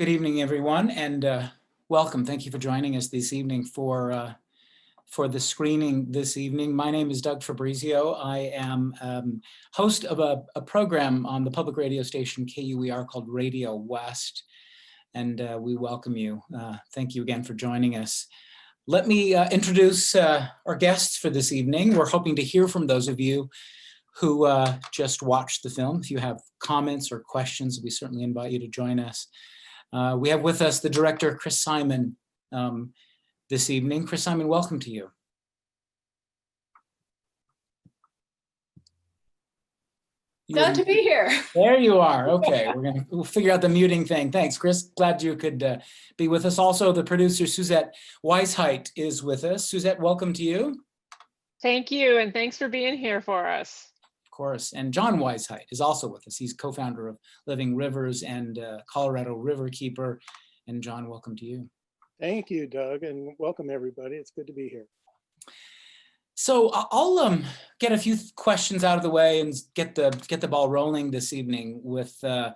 Good evening, everyone, and welcome. Thank you for joining us this evening for the screening this evening. My name is Doug Fabrizio. I am host of a program on the public radio station KUER called RadioWest, and we welcome you. Thank you again for joining us. Let me introduce our guests for this evening. We're hoping to hear from those of you who just watched the film. If you have comments or questions, we certainly invite you to join us. We have with us the director, Chris Simon, this evening. Chris Simon, welcome to you. Glad to be here. There you are. Okay, we'll figure out the muting thing. Thanks, Chris. Glad you could be with us. Also, the producer, Susette Weisheit, is with us. Susette, welcome to you. Thank you, and thanks for being here for us. Of course, and John Weisheit is also with us. He's co-founder of Living Rivers and Colorado Riverkeeper. And John, welcome to you. Thank you, Doug, and welcome everybody. It's good to be here. So I'll get a few questions out of the way and get the ball rolling this evening with a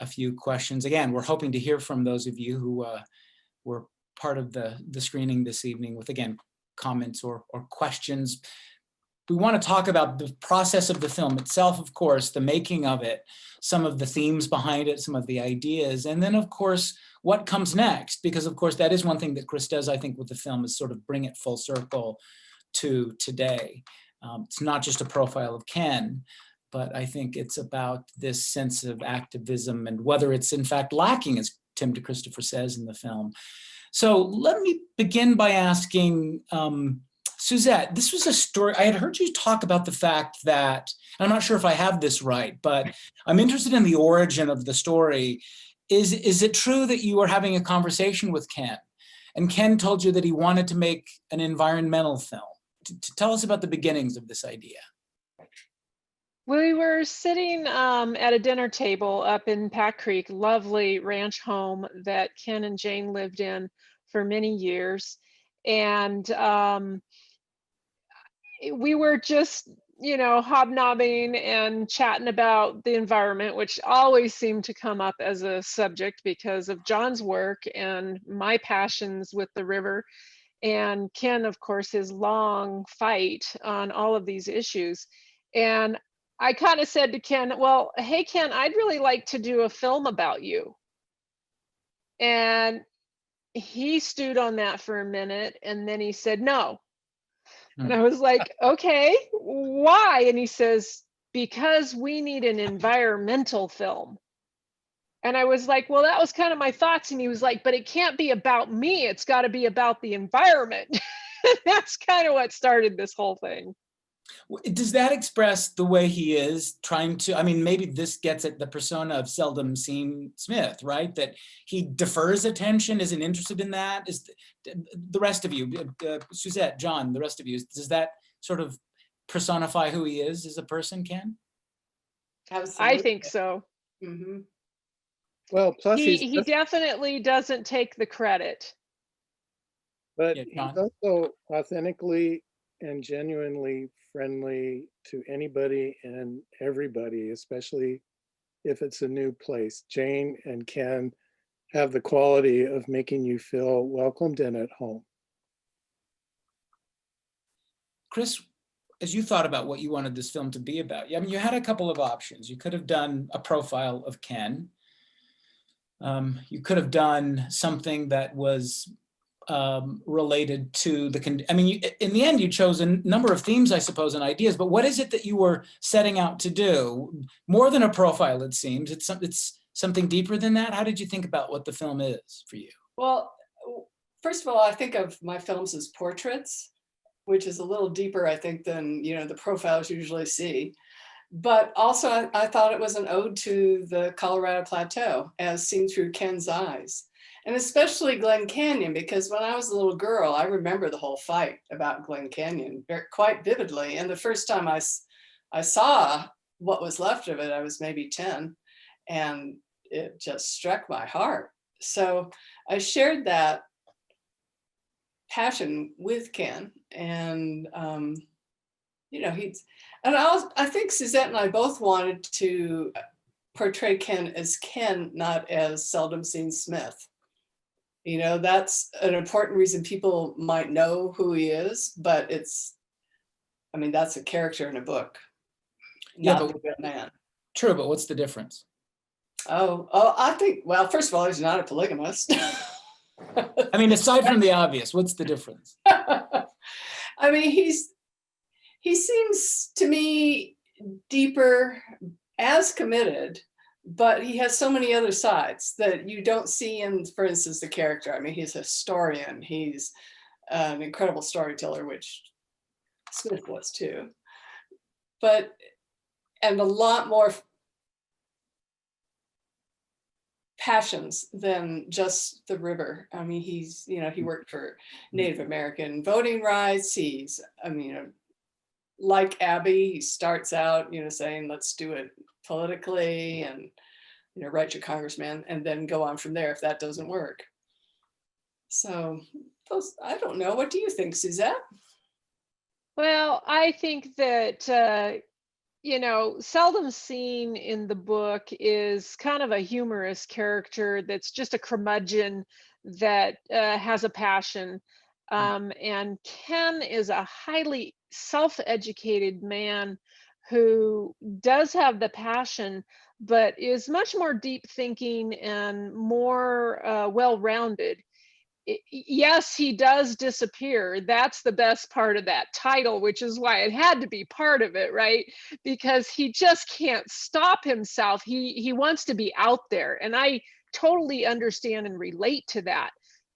few questions. Again, we're hoping to hear from those of you who were part of the screening this evening with, again, comments or questions. We want to talk about the process of the film itself, of course, the making of it, some of the themes behind it, some of the ideas, and then, of course, what comes next, because, of course, that is one thing that Chris does, I think, with the film, is sort of bring it full circle to today. It's not just a profile of Ken, but I think it's about this sense of activism and whether it's, in fact, lacking, as Tim DeChristopher says in the film. So let me begin by asking, Susette, this was a story, I had heard you talk about the fact that, I'm not sure if I have this right, but I'm interested in the origin of the story. Is it true that you were having a conversation with Ken, and Ken told you that he wanted to make an environmental film? To tell us about the beginnings of this idea. We were sitting at a dinner table up in Pack Creek, lovely ranch home that Ken and Jane lived in for many years. And we were just, hobnobbing and chatting about the environment, which always seemed to come up as a subject because of John's work and my passions with the river. And Ken, of course, his long fight on all of these issues. And I kind of said to Ken, well, hey, Ken, I'd really like to do a film about you. And he stewed on that for a minute, and then he said, no. And I was like, okay, why? And he says, because we need an environmental film. And I was like, well, that was kind of my thoughts. And he was like, but it can't be about me. It's got to be about the environment. That's kind of what started this whole thing. Does that express the way he is trying to, I mean, maybe this gets at the persona of Seldom Smith, right? That he defers attention, isn't interested in that. Is the rest of you, Susette, John, the rest of you, does that sort of personify who he is as a person, Ken? Absolutely. I think so. Mm-hmm. Well, plus he definitely doesn't take the credit. But Yeah, he's also authentically and genuinely friendly to anybody and everybody, especially if it's a new place. Jane and Ken have the quality of making you feel welcomed and at home. Chris, as you thought about what you wanted this film to be about, I mean, you had a couple of options. You could have done a profile of Ken. You could have done something that was related to in the end, you chose a number of themes, I suppose, and ideas, but what is it that you were setting out to do? More than a profile, it seems. It's something deeper than that. How did you think about what the film is for you? Well, first of all, I think of my films as portraits, which is a little deeper, I think, than the profiles you usually see. But also, I thought it was an ode to the Colorado Plateau as seen through Ken's eyes. And especially Glen Canyon, because when I was a little girl, I remember the whole fight about Glen Canyon quite vividly. And the first time I saw what was left of it, I was maybe 10, and it just struck my heart. So I shared that passion with Ken, and I think Susette and I both wanted to portray Ken as Ken, not as Seldom Seen Smith. You know, that's an important reason people might know who he is, but it's, I mean, that's a character in a book, Yeah, not but the real man. true, but what's the difference? Oh, I think, well, first of all, he's not a polygamist. I mean, aside from the obvious, what's the difference? I mean, he seems to me deeper, as committed, but he has so many other sides that you don't see in, for instance, the character. I mean, he's a historian. He's an incredible storyteller, which Smith was too. But, and a lot more passions than just the river. I mean, he's, you know, he worked for Native American voting rights. He's, I mean, like Abby, he starts out, you know, saying, let's do it politically and, you know, write your congressman and then go on from there if that doesn't work. So those, I don't know. What do you think, Susette? Well, I think that, you know, Seldom Seen in the book is kind of a humorous character that's just a curmudgeon that has a passion. And Ken is a highly self-educated man who does have the passion, but is much more deep thinking and more well-rounded. Yes, he does disappear. That's the best part of that title, which is why it had to be part of it, right? Because he just can't stop himself. He wants to be out there, and I totally understand and relate to that.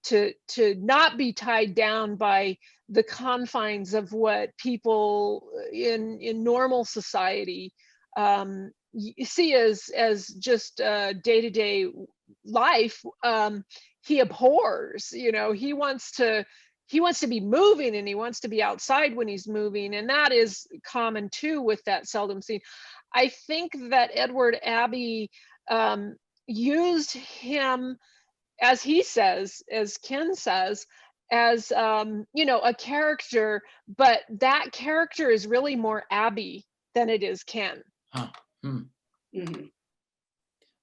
To not be tied down by the confines of what people in normal society see as just day-to-day life. He abhors, you know, he wants to be moving, and he wants to be outside when he's moving, and that is common too with that Seldom Seen. I think that Edward Abbey used him, as he says, as Ken says, as you know, a character, but that character is really more Abbey than it is Ken. Huh. Mm-hmm.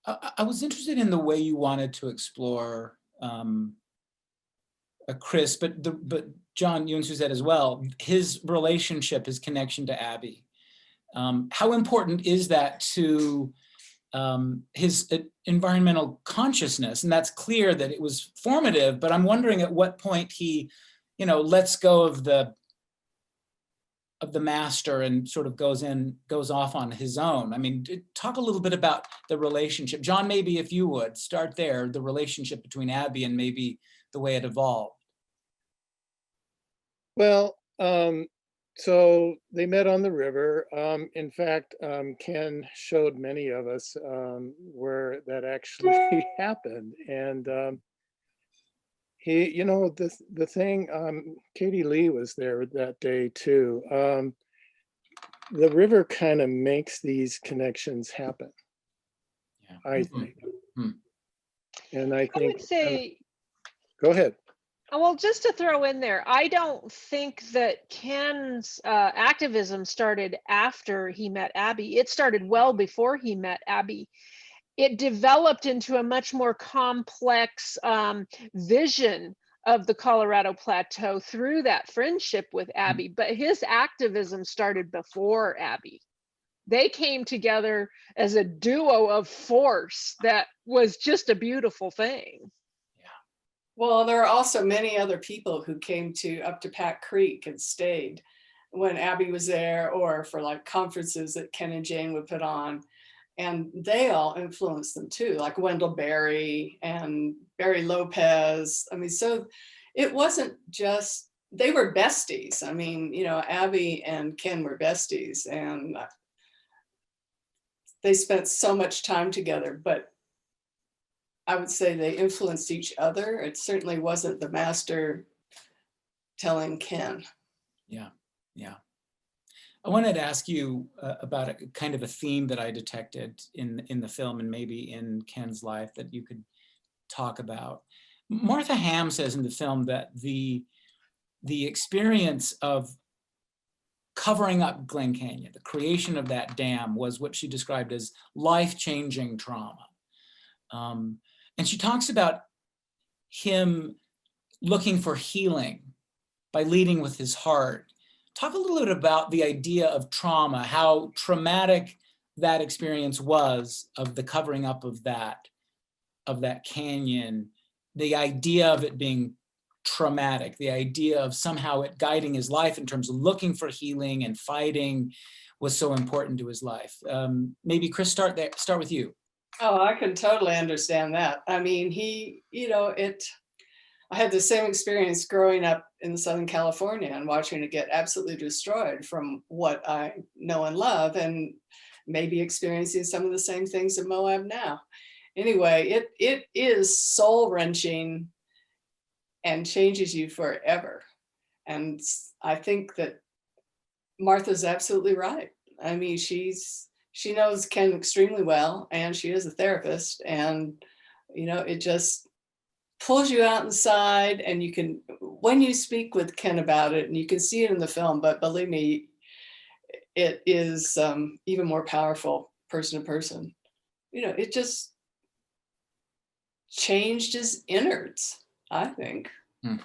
I was interested in the way you wanted to explore Chris, but John, you and Susette as well, his relationship, his connection to Abby. How important is that to his environmental consciousness? And that's clear that it was formative, but I'm wondering at what point he, you know, lets go of the master and sort of goes off on his own. I mean, talk a little bit about the relationship. John, maybe if you would start there, the relationship between Abby and maybe the way it evolved. Well, so they met on the river. In fact, Ken showed many of us where that actually happened. And he, you know, the thing, Katie Lee was there that day too. The river kind of makes these connections happen, yeah. I think. And I think, I would say, go ahead. Well, just to throw in there, I don't think that Ken's activism started after he met Abby. It started well before he met Abby. It developed into a much more complex vision of the Colorado Plateau through that friendship with Abby, but his activism started before Abby. They came together as a duo of force that was just a beautiful thing. Well, there are also many other people who came up to Pack Creek and stayed when Abby was there, or for like conferences that Ken and Jane would put on. And they all influenced them too, like Wendell Berry and Barry Lopez. I mean, so it wasn't just, they were besties. I mean, you know, Abby and Ken were besties, and they spent so much time together, but I would say they influenced each other. It certainly wasn't the master telling Ken. Yeah, yeah. I wanted to ask you about a kind of a theme that I detected in the film and maybe in Ken's life that you could talk about. Martha Ham says in the film that the experience of covering up Glen Canyon, the creation of that dam, was what she described as life-changing trauma. And she talks about him looking for healing by leading with his heart. Talk a little bit about the idea of trauma, how traumatic that experience was, of the covering up of that canyon, the idea of it being traumatic, the idea of somehow it guiding his life in terms of looking for healing and fighting was so important to his life. Maybe Chris, start with you. Oh, I can totally understand that. I mean, I had the same experience growing up in Southern California and watching it get absolutely destroyed from what I know and love, and maybe experiencing some of the same things in Moab now. Anyway, it is soul-wrenching and changes you forever. And I think that Martha's absolutely right. I mean, she knows Ken extremely well, and she is a therapist, and it just pulls you out inside, and you can, when you speak with Ken about it, and you can see it in the film, but believe me, it is even more powerful person to person. It just changed his innards, I think. I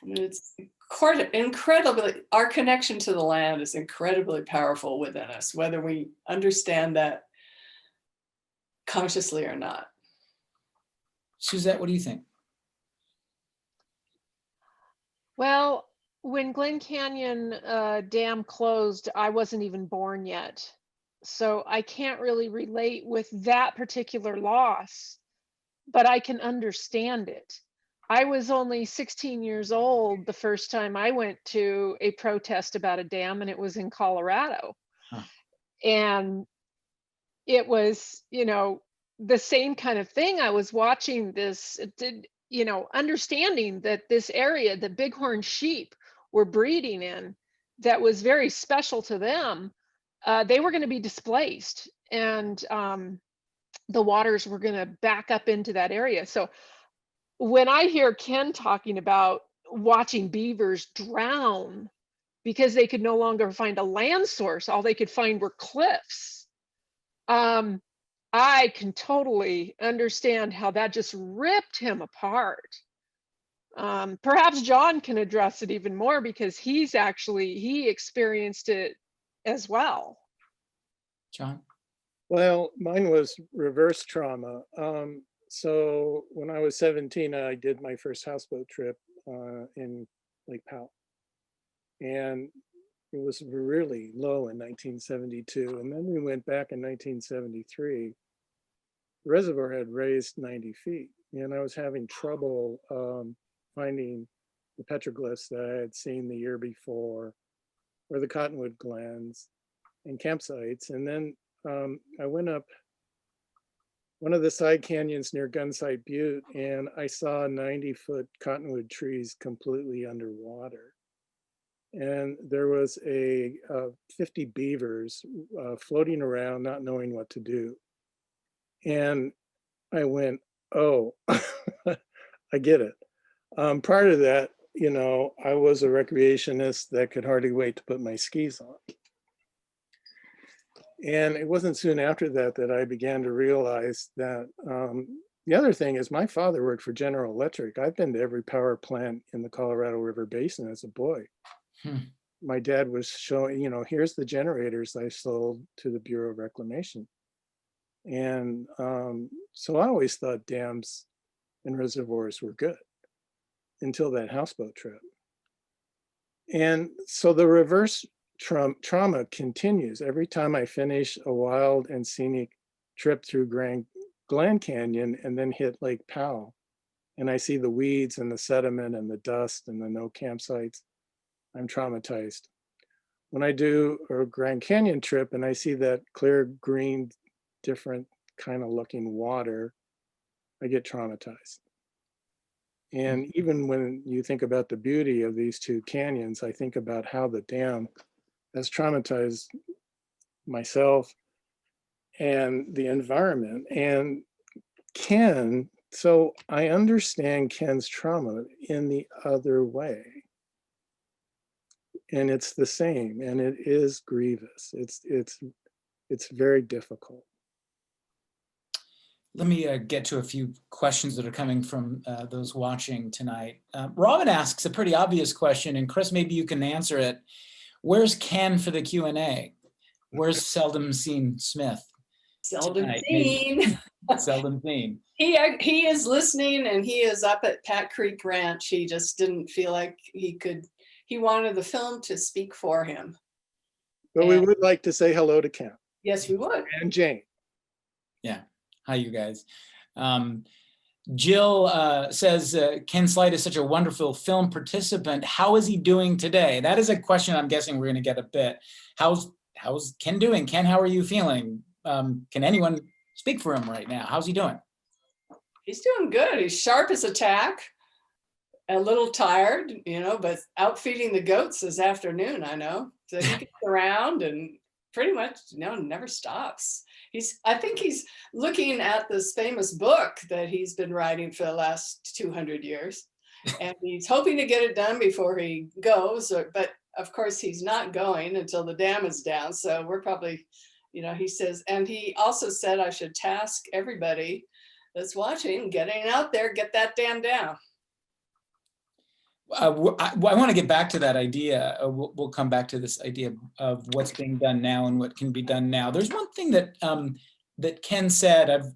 mean, it's incredibly, our connection to the land is incredibly powerful within us, whether we understand that consciously or not. Susette, what do you think? Well, when Glen Canyon Dam closed, I wasn't even born yet. So I can't really relate with that particular loss, but I can understand it. I was only 16 years old the first time I went to a protest about a dam, and it was in Colorado. Huh. And it was, the same kind of thing. I was watching this, understanding that this area, the bighorn sheep were breeding in, that was very special to them. They were going to be displaced, and the waters were going to back up into that area. So when I hear Ken talking about watching beavers drown because they could no longer find a land source, all they could find were cliffs, I can totally understand how that just ripped him apart. Perhaps John can address it even more, because he experienced it as well. John? Well, mine was reverse trauma. So when I was 17, I did my first houseboat trip in Lake Powell. And it was really low in 1972. And then we went back in 1973. The reservoir had raised 90 feet. And I was having trouble finding the petroglyphs that I had seen the year before, or the cottonwood glens and campsites. And then I went up one of the side canyons near Gunsight Butte, and I saw 90-foot cottonwood trees completely underwater. And there was 50 beavers floating around, not knowing what to do. And I went, oh, I get it. Prior to that, I was a recreationist that could hardly wait to put my skis on. And it wasn't soon after that that I began to realize that the other thing is, my father worked for General Electric. I've been to every power plant in the Colorado River Basin as a boy. My dad was showing, here's the generators I sold to the Bureau of Reclamation. And so I always thought dams and reservoirs were good until that houseboat trip. And so the reverse trauma continues. Every time I finish a wild and scenic trip through Glen Canyon and then hit Lake Powell, and I see the weeds and the sediment and the dust and the no campsites, I'm traumatized. When I do a Grand Canyon trip and I see that clear green, different kind of looking water, I get traumatized. And even when you think about the beauty of these two canyons, I think about how the dam has traumatized myself and the environment. And Ken, so I understand Ken's trauma in the other way. and it's the same, and it is grievous. It's very difficult. Let me get to a few questions that are coming from those watching tonight. Robin asks a pretty obvious question, and Chris, maybe you can answer it. Where's Ken for the Q&A? Where's Seldom Seen Smith? Seldom tonight? seen. Seldom seen. He is listening, and he is up at Pat Creek Ranch. He just didn't feel like he could. He wanted the film to speak for him. But we would like to say hello to Ken. Yes, we would. And Jane. Yeah. Hi, you guys. Jill says, Ken Sleight is such a wonderful film participant. How is he doing today? That is a question I'm guessing we're going to get a bit. How's Ken doing? Ken, how are you feeling? Can anyone speak for him right now? How's he doing? He's doing good. He's sharp as a tack, a little tired, but out feeding the goats this afternoon, I know. So he gets around and pretty much, never stops. I think he's looking at this famous book that he's been writing for the last 200 years. And he's hoping to get it done before he goes, but of course he's not going until the dam is down. So we're probably, he says, and he also said I should task everybody that's watching, getting out there, get that dam down. I want to get back to that idea. We'll come back to this idea of what's being done now and what can be done now. There's one thing that that Ken said. I've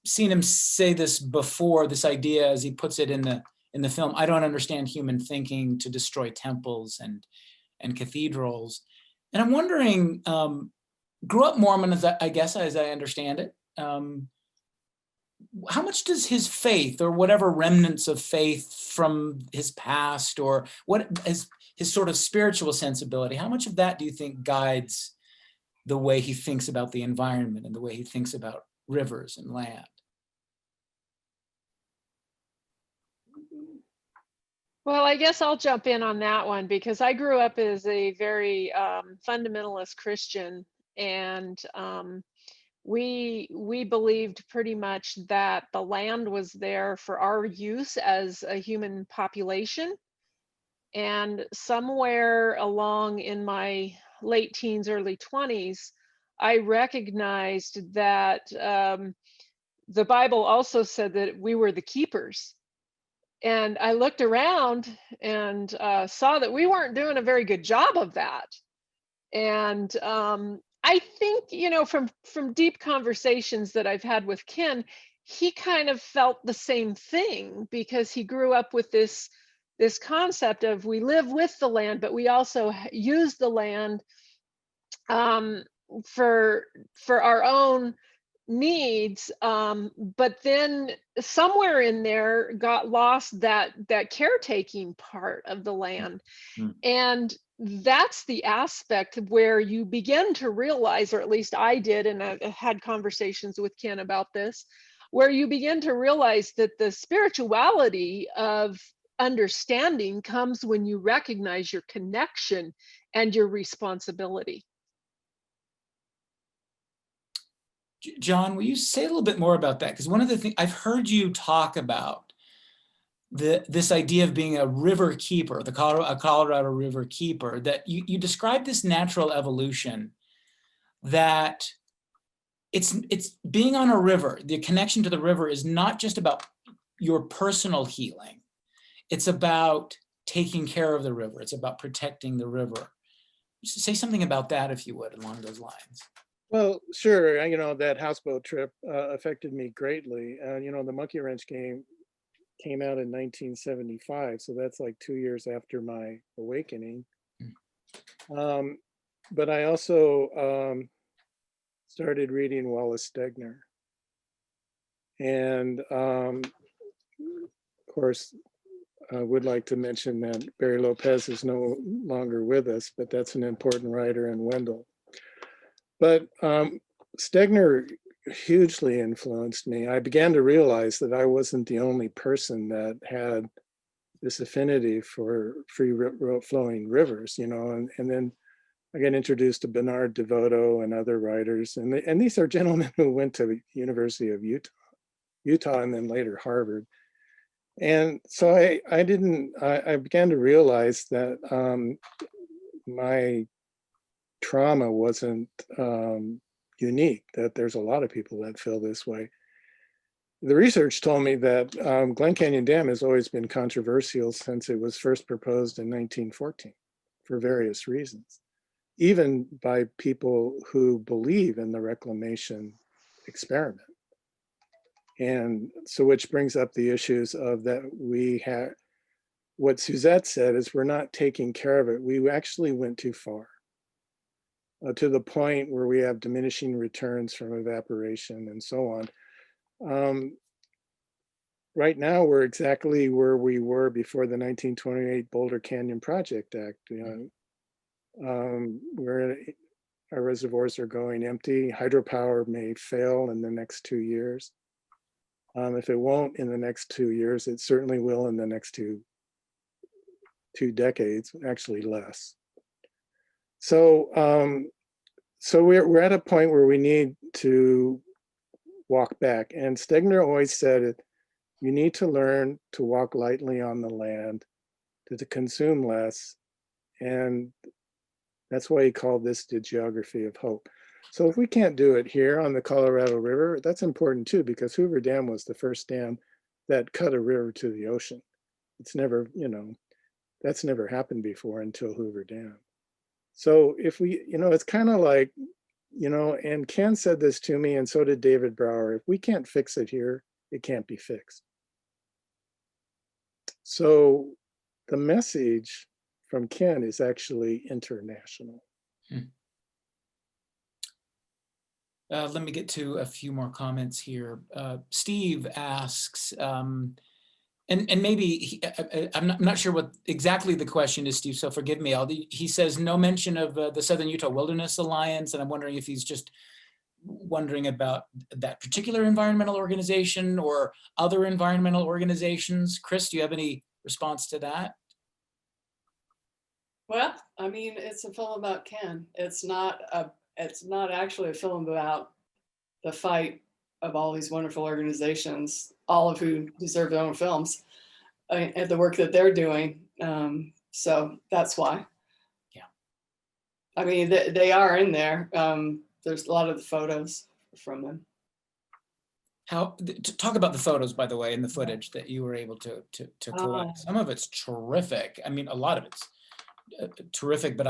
seen him say this before. This idea, as he puts it in the film, I don't understand human thinking to destroy temples and cathedrals. And I'm wondering, grew up Mormon, as I understand it. How much does his faith, or whatever remnants of faith from his past, or what is his sort of spiritual sensibility, how much of that do you think guides the way he thinks about the environment and the way he thinks about rivers and land? Well, I guess I'll jump in on that one, because I grew up as a very fundamentalist Christian, and we believed pretty much that the land was there for our use as a human population. And somewhere along in my late teens, early 20s, I recognized that the Bible also said that we were the keepers. And I looked around and saw that we weren't doing a very good job of that. And I think, from deep conversations that I've had with Ken, he kind of felt the same thing, because he grew up with this concept of we live with the land, but we also use the land for our own needs. But then somewhere in there got lost that caretaking part of the land. And that's the aspect where you begin to realize, or at least I did, and I had conversations with Ken about this, where you begin to realize that the spirituality of understanding comes when you recognize your connection and your responsibility. John, will you say a little bit more about that? Because one of the things I've heard you talk about, this idea of being a river keeper, a Colorado River keeper, that you describe this natural evolution, that it's being on a river, the connection to the river is not just about your personal healing. It's about taking care of the river. It's about protecting the river. Say something about that, if you would, along those lines. Well, sure. That houseboat trip affected me greatly. The Monkey Wrench game came out in 1975, so that's like 2 years after my awakening. But I also started reading Wallace Stegner, and of course I would like to mention that Barry Lopez is no longer with us, but that's an important writer, and Wendell. But Stegner hugely influenced me. I began to realize that I wasn't the only person that had this affinity for free flowing rivers, and then I got introduced to Bernard DeVoto and other writers, and these are gentlemen who went to the University of Utah, and then later Harvard. And so I began to realize that my trauma wasn't unique, that there's a lot of people that feel this way. The research told me that Glen Canyon Dam has always been controversial since it was first proposed in 1914 for various reasons, even by people who believe in the reclamation experiment. And so, which brings up the issues of that we have, what Susette said is we're not taking care of it. We actually went too far to the point where we have diminishing returns from evaporation and so on. Right now, we're exactly where we were before the 1928 Boulder Canyon Project Act. Our reservoirs are going empty. Hydropower may fail in the next 2 years. If it won't in the next 2 years, it certainly will in the next two decades, actually less. So, so we're at a point where we need to walk back. And Stegner always said it, you need to learn to walk lightly on the land, to consume less. And that's why he called this the geography of hope. So if we can't do it here on the Colorado River, that's important too, because Hoover Dam was the first dam that cut a river to the ocean. It's never, that's never happened before until Hoover Dam. So if we, it's kind of like, and Ken said this to me, and so did David Brower, if we can't fix it here, it can't be fixed. So the message from Ken is actually international. Let me get to a few more comments here. Steve asks, and maybe I'm not sure what exactly the question is, Steve, so forgive me. He says no mention of the Southern Utah Wilderness Alliance, and I'm wondering if he's just wondering about that particular environmental organization or other environmental organizations. Chris, do you have any response to that? Well, I mean, it's a film about Ken. It's not actually a film about the fight of all these wonderful organizations, all of who deserve their own films, and the work that they're doing. So that's why. Yeah. I mean, they are in there. There's a lot of the photos from them. Talk about the photos, by the way, and the footage that you were able to collect. Some of it's terrific. I mean, a lot of it's terrific, but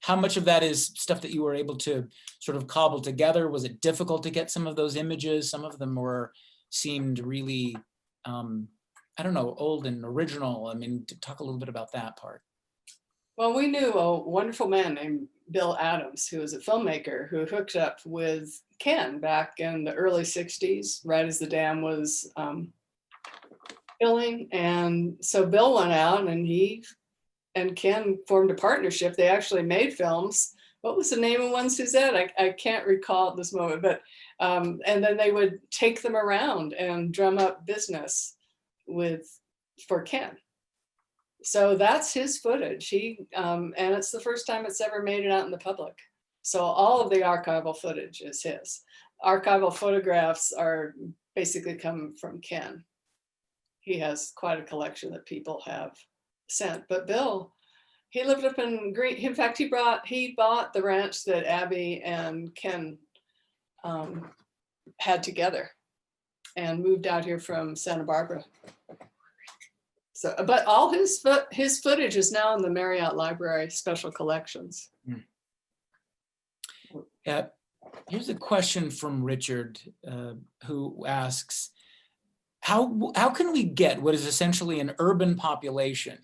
how much of that is stuff that you were able to sort of cobble together? Was it difficult to get some of those images? Some of them seemed really, I don't know, old and original. I mean, talk a little bit about that part. Well, we knew a wonderful man named Bill Adams, who was a filmmaker who hooked up with Ken back in the early 60s, right as the dam was filling. And so Bill went out and he and Ken formed a partnership. They actually made films. What was the name of one, Susette? I can't recall at this moment, but, and then they would take them around and drum up business for Ken. So that's his footage. And it's the first time it's ever made it out in the public. So all of the archival footage is his. Archival photographs are basically come from Ken. He has quite a collection that people have sent. But Bill, he lived up in Green. In fact, he bought the ranch that Abby and Ken had together and moved out here from Santa Barbara. So, but all his footage is now in the Marriott Library Special Collections. Here's a question from Richard, who asks, how can we get what is essentially an urban population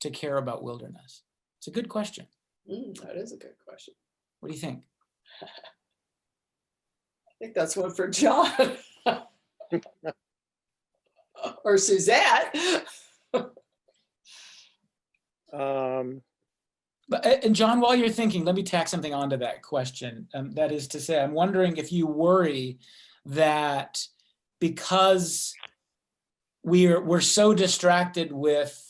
to care about wilderness? It's a good question. That is a good question. What do you think? I think that's one for John. Or Susette. And John, while you're thinking, let me tack something onto that question. That is to say, I'm wondering if you worry that because we're so distracted with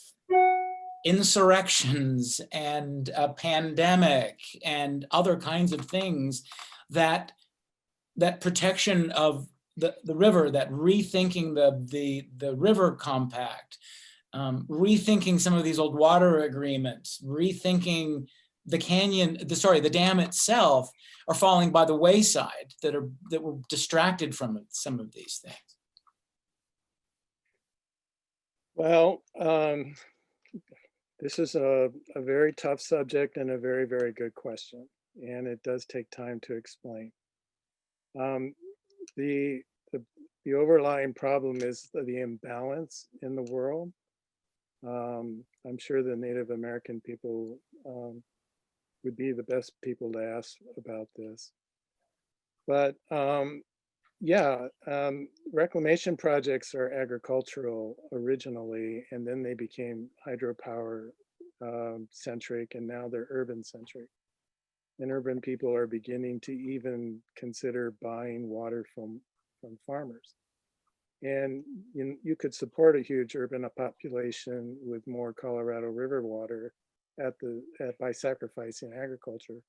insurrections and a pandemic and other kinds of things, that protection of the river, that rethinking the river compact, rethinking some of these old water agreements, rethinking the canyon, the dam itself, are falling by the wayside, that we're distracted from some of these things? Well, this is a very tough subject and a very, very good question, and it does take time to explain. The overlying problem is the imbalance in the world. I'm sure the Native American people would be the best people to ask about this. But yeah, reclamation projects are agricultural originally, and then they became hydropower centric, and now they're urban centric. And urban people are beginning to even consider buying water from farmers. And you could support a huge urban population with more Colorado River water by sacrificing agriculture.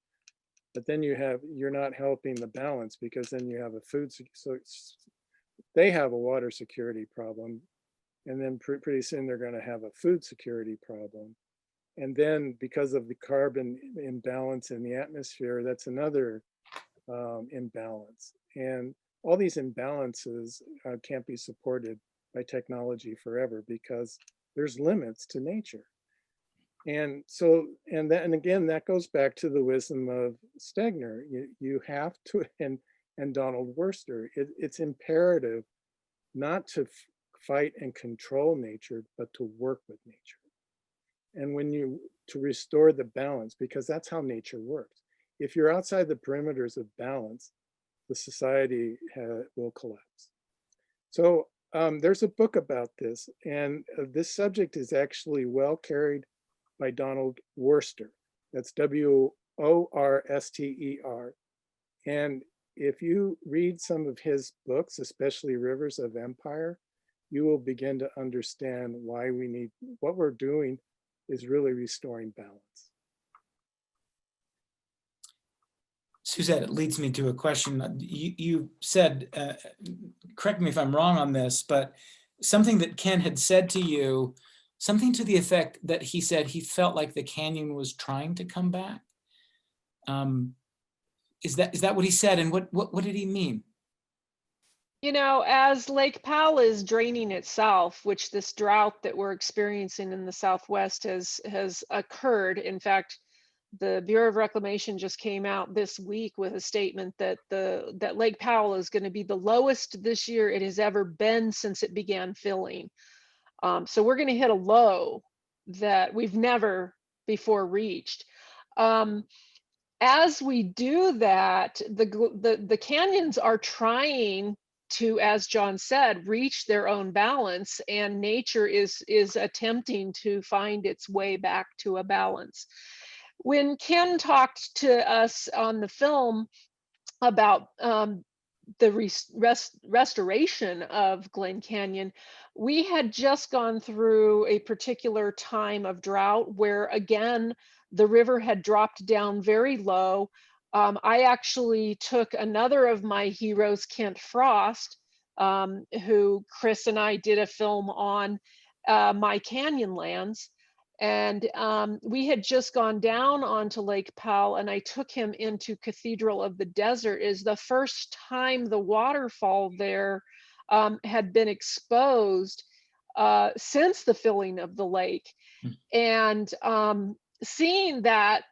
But then you're not helping the balance, because then you have so they have a water security problem, and then pretty soon they're going to have a food security problem. And then because of the carbon imbalance in the atmosphere, that's another imbalance. And all these imbalances can't be supported by technology forever, because there's limits to nature. And so, and again, that goes back to the wisdom of Stegner. You have to, and Donald Worster, it's imperative not to fight and control nature, but to work with nature. And to restore the balance, because that's how nature works. If you're outside the perimeters of balance, the society will collapse. So there's a book about this, and this subject is actually well carried by Donald Worster. That's W-O-R-S-T-E-R. And if you read some of his books, especially Rivers of Empire, you will begin to understand why what we're doing is really restoring balance. Susette, it leads me to a question. You said, correct me if I'm wrong on this, but something that Ken had said to you, something to the effect that he said he felt like the canyon was trying to come back. Is that what he said, and what did he mean? You know, as Lake Powell is draining itself, which this drought that we're experiencing in the Southwest has occurred. In fact, the Bureau of Reclamation just came out this week with a statement that that Lake Powell is going to be the lowest this year it has ever been since it began filling. So we're going to hit a low that we've never before reached. As we do that, the canyons are trying to, as John said, reach their own balance, and nature is attempting to find its way back to a balance. When Ken talked to us on the film about the restoration of Glen Canyon, we had just gone through a particular time of drought where, again, the river had dropped down very low. I actually took another of my heroes, Kent Frost, who Chris and I did a film on, my Canyonlands. And we had just gone down onto Lake Powell, and I took him into Cathedral of the Desert. Is the first time the waterfall there had been exposed since the filling of the lake. And seeing that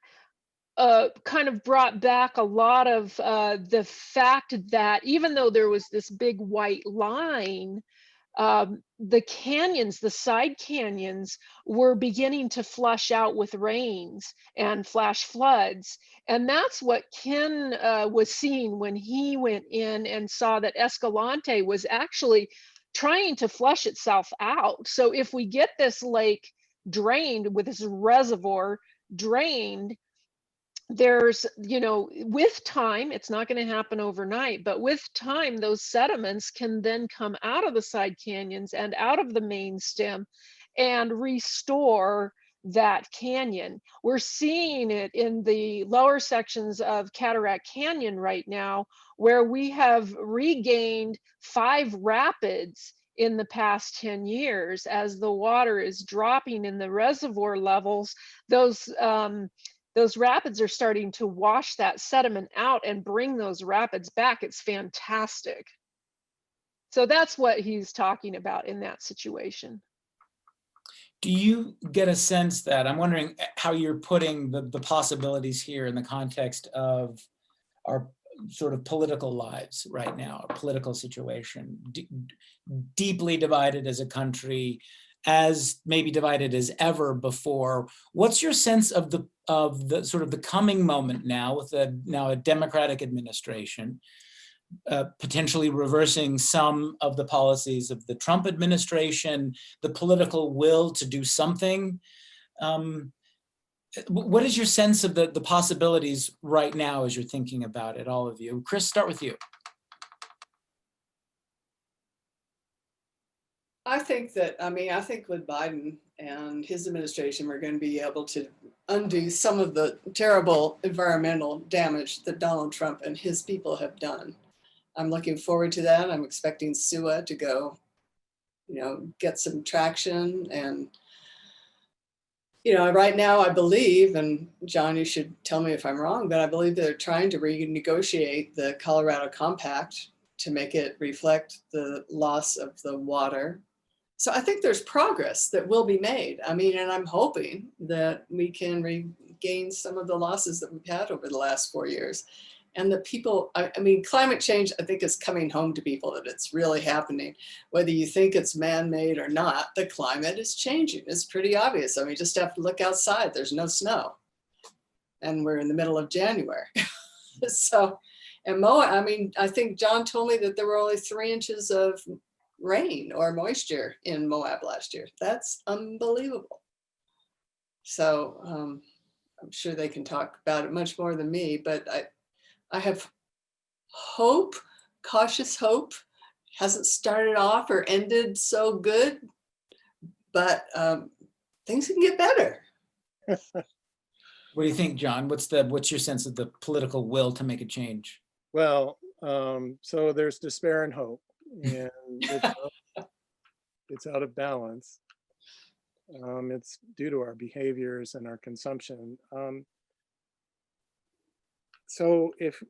kind of brought back a lot of the fact that even though there was this big white line, the canyons, the side canyons, were beginning to flush out with rains and flash floods. And that's what Ken was seeing when he went in and saw that Escalante was actually trying to flush itself out. So if we get this lake drained, with this reservoir drained, there's, you know, with time, it's not going to happen overnight, but with time, those sediments can then come out of the side canyons and out of the main stem and restore that canyon. We're seeing it in the lower sections of Cataract Canyon right now, where we have regained 5 rapids in the past 10 years. As the water is dropping in the reservoir levels, those rapids are starting to wash that sediment out and bring those rapids back. It's fantastic. So that's what he's talking about in that situation. Do you get a sense that, I'm wondering how you're putting the possibilities here in the context of our sort of political lives right now, our political situation, deeply divided as a country, as maybe divided as ever before. What's your sense of the sort of the coming moment now with now a Democratic administration, potentially reversing some of the policies of the Trump administration, the political will to do something? What is your sense of the possibilities right now as you're thinking about it, all of you? Chris, start with you. I think that, I think with Biden and his administration, we're going to be able to undo some of the terrible environmental damage that Donald Trump and his people have done. I'm looking forward to that. I'm expecting SUA to go, get some traction. And, right now I believe, and John, you should tell me if I'm wrong, but I believe they're trying to renegotiate the Colorado Compact to make it reflect the loss of the water. So I think there's progress that will be made. And I'm hoping that we can regain some of the losses that we've had over the last 4 years. And the people, climate change, I think, is coming home to people, that it's really happening. Whether you think it's man-made or not, the climate is changing. It's pretty obvious. You just have to look outside. There's no snow. And we're in the middle of January. So, and Moab, I think John told me that there were only 3 inches of rain or moisture in Moab last year. That's unbelievable. So I'm sure they can talk about it much more than me, but I have hope, cautious hope. Hasn't started off or ended so good, but things can get better. What do you think, John? What's your sense of the political will to make a change? Well, so there's despair and hope, and it's out of balance. It's due to our behaviors and our consumption. So if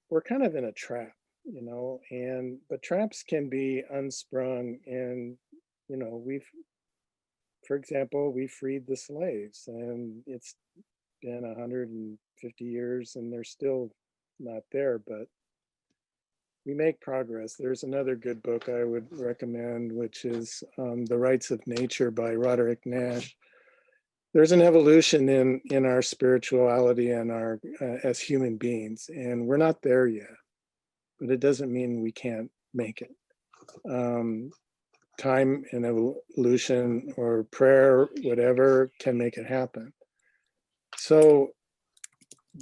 we're kind of in a trap, but traps can be unsprung, and for example, we freed the slaves, and it's been 150 years and they're still not there, but we make progress. There's another good book I would recommend, which is The Rights of Nature by Roderick Nash. There's an evolution in our spirituality and our as human beings, and we're not there yet, but it doesn't mean we can't make it. Time and evolution or prayer, whatever, can make it happen. So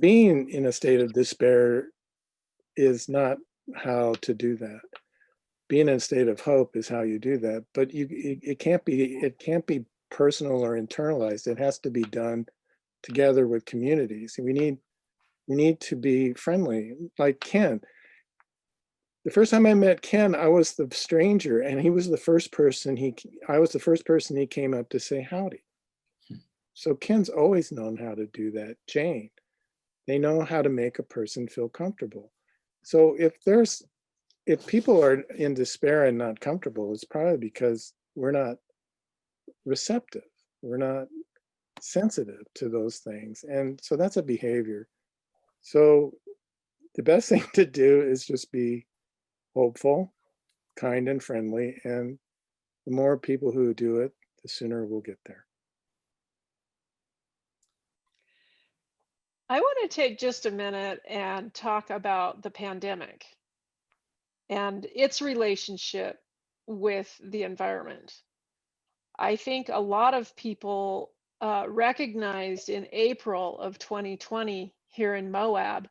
being in a state of despair is not how to do that. Being in a state of hope is how you do that, but it can't be personal or internalized. It has to be done together with communities. We need to be friendly. Like Ken, the first time I met Ken, I was the stranger, and he was the first person I was the first person he came up to say howdy. So Ken's always known how to do that. Jane, they know how to make a person feel comfortable. So if people are in despair and not comfortable, it's probably because we're not receptive. We're not sensitive to those things. And so that's a behavior. So the best thing to do is just be hopeful, kind, and friendly. And the more people who do it, the sooner we'll get there. I want to take just a minute and talk about the pandemic and its relationship with the environment. I think a lot of people recognized in April of 2020 here in Moab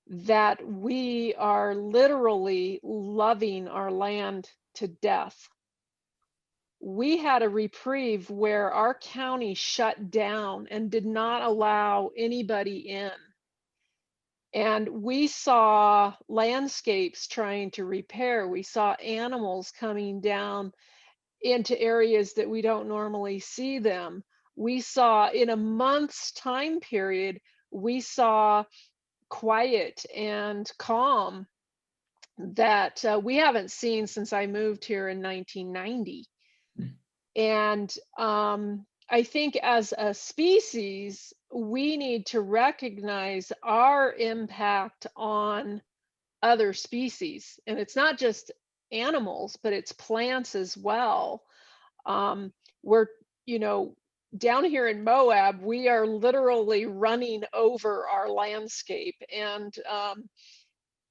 that we are literally loving our land to death. We had a reprieve where our county shut down and did not allow anybody in. And we saw landscapes trying to repair. We saw animals coming down into areas that we don't normally see them. We saw in a month's time period, we saw quiet and calm that we haven't seen since I moved here in 1990. And I think as a species, we need to recognize our impact on other species. And it's not just animals, but it's plants as well. We're, you know, down here in Moab, we are literally running over our landscape, and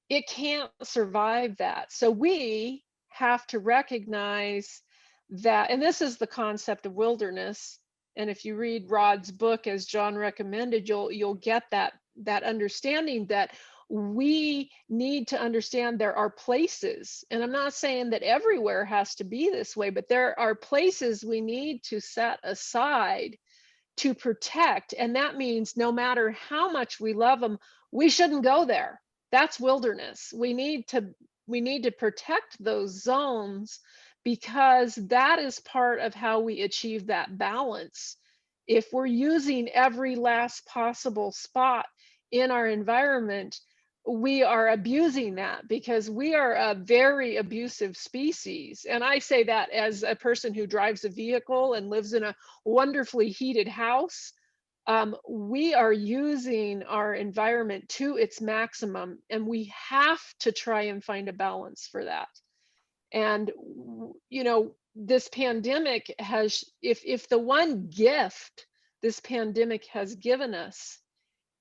it can't survive that. So we have to recognize that, and this is the concept of wilderness. And if you read Rod's book, as John recommended, you'll get that understanding that we need to understand there are places, and I'm not saying that everywhere has to be this way, but there are places we need to set aside to protect. And that means no matter how much we love them, we shouldn't go there. That's wilderness. We need to protect those zones, because that is part of how we achieve that balance. If we're using every last possible spot in our environment, we are abusing that, because we are a very abusive species. And I say that as a person who drives a vehicle and lives in a wonderfully heated house. We are using our environment to its maximum, and we have to try and find a balance for that. And you know, this pandemic has, if the one gift this pandemic has given us,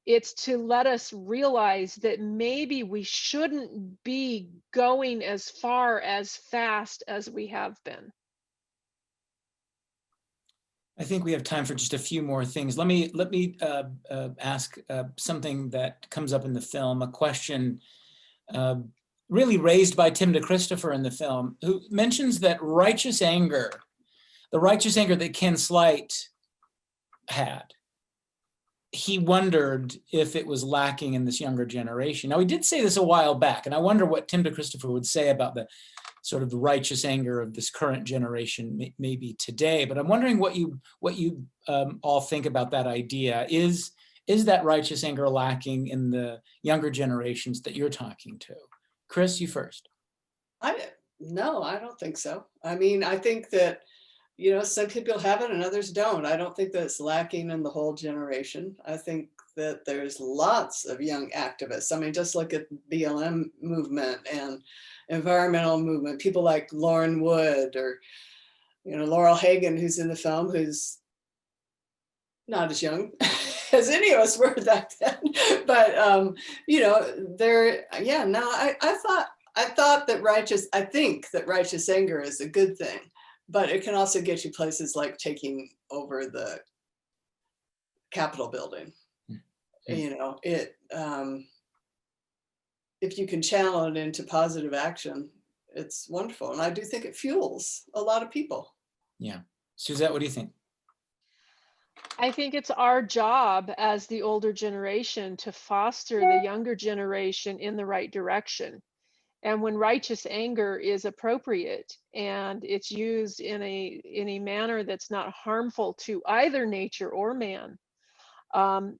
it's to let us realize that maybe we shouldn't be going as far as fast as we have been. I think we have time for just a few more things. Let me ask something that comes up in the film, a question really raised by Tim DeChristopher in the film, who mentions that righteous anger, the righteous anger that Ken Sleight had, he wondered if it was lacking in this younger generation. Now, he did say this a while back, and I wonder what Tim DeChristopher would say about the sort of righteous anger of this current generation, maybe today. But I'm wondering what you all think about that idea. Is that righteous anger lacking in the younger generations that you're talking to? Chris, you first. No, I don't think so. I mean, I think that, you know, some people have it and others don't. I don't think that it's lacking in the whole generation. I think that there's lots of young activists. I mean, just look at BLM movement and environmental movement, people like Lauren Wood or, you know, Laurel Hagen, who's in the film, who's not as young as any of us were back then. But, you know, yeah, no, I think that righteous anger is a good thing, but it can also get you places like taking over the Capitol building. You know, if you can channel it into positive action, it's wonderful. And I do think it fuels a lot of people. Yeah. Susette, what do you think? I think it's our job as the older generation to foster the younger generation in the right direction. And when righteous anger is appropriate and it's used in a manner that's not harmful to either nature or man,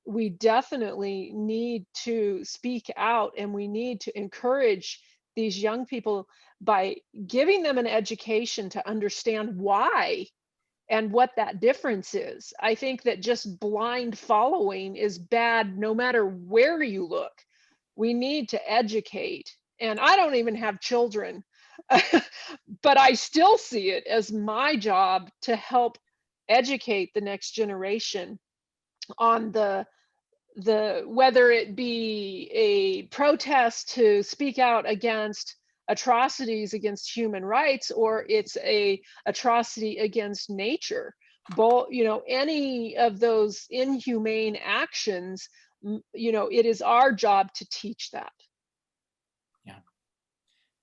we definitely need to speak out, and we need to encourage these young people by giving them an education to understand why and what that difference is. I think that just blind following is bad no matter where you look. We need to educate. And I don't even have children, but I still see it as my job to help educate the next generation on the whether it be a protest to speak out against atrocities against human rights, or it's a atrocity against nature. Both, you know, any of those inhumane actions, you know, it is our job to teach that. Yeah.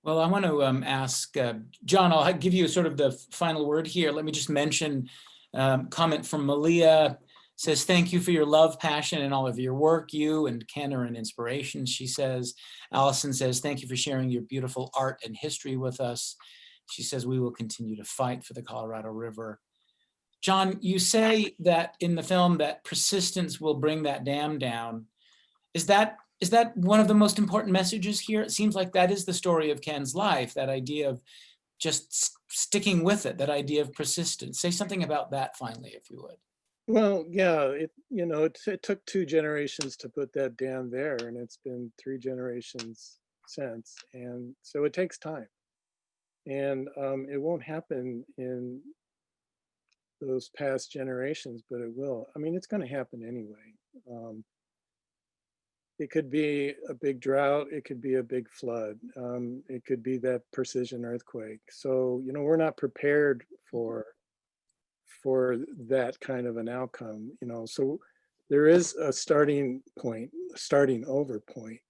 Well, I want to ask John, I'll give you sort of the final word here. Let me just mention comment from Malia says, thank you for your love, passion, and all of your work. You and Ken are an inspiration, she says. Allison says, thank you for sharing your beautiful art and history with us. She says, we will continue to fight for the Colorado River. John, you say that in the film that persistence will bring that dam down. Is that one of the most important messages here? It seems like that is the story of Ken's life, that idea of just sticking with it, that idea of persistence. Say something about that finally, if you would. Well, yeah, it took 2 generations to put that dam there, and it's been 3 generations since. And so it takes time. And it won't happen in those past generations, but it will. I mean, it's going to happen anyway. It could be a big drought. It could be a big flood. It could be that precision earthquake. So, we're not prepared for that kind of an outcome, so there is a starting over point,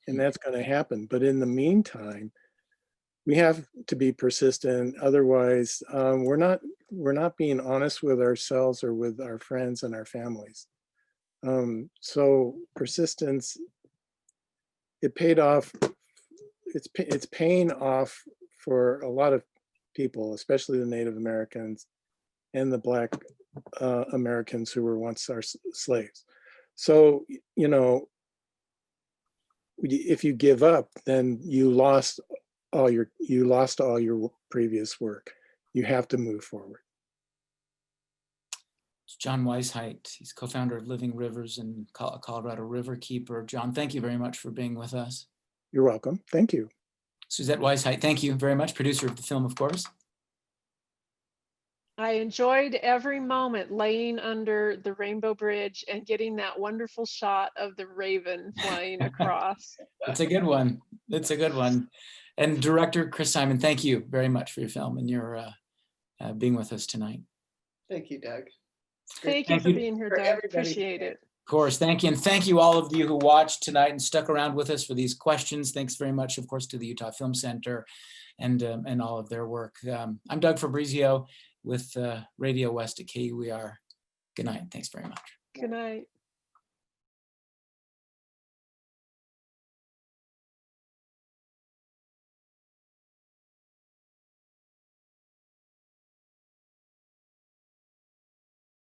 and that's going to happen. But in the meantime, we have to be persistent. Otherwise, we're not being honest with ourselves or with our friends and our families. So persistence, it paid off. It's paying off for a lot of people, especially the Native Americans and the Black Americans who were once our slaves. So, if you give up, then you lost all your previous work. You have to move forward. John Weisheit, he's co-founder of Living Rivers and Colorado Riverkeeper. John, thank you very much for being with us. You're welcome. Thank you. Susette Weisheit, thank you very much, producer of the film, of course. I enjoyed every moment laying under the Rainbow Bridge and getting that wonderful shot of the raven flying across. It's a good one. It's a good one. And director Chris Simon, thank you very much for your film and your being with us tonight. Thank you, Doug. Thank you for being here, Doug. Appreciate it. Of course, thank you. And thank you all of you who watched tonight and stuck around with us for these questions. Thanks very much, of course, to the Utah Film Center and all of their work. I'm Doug Fabrizio with RadioWest at KUER. Good night. Thanks very much. Good night.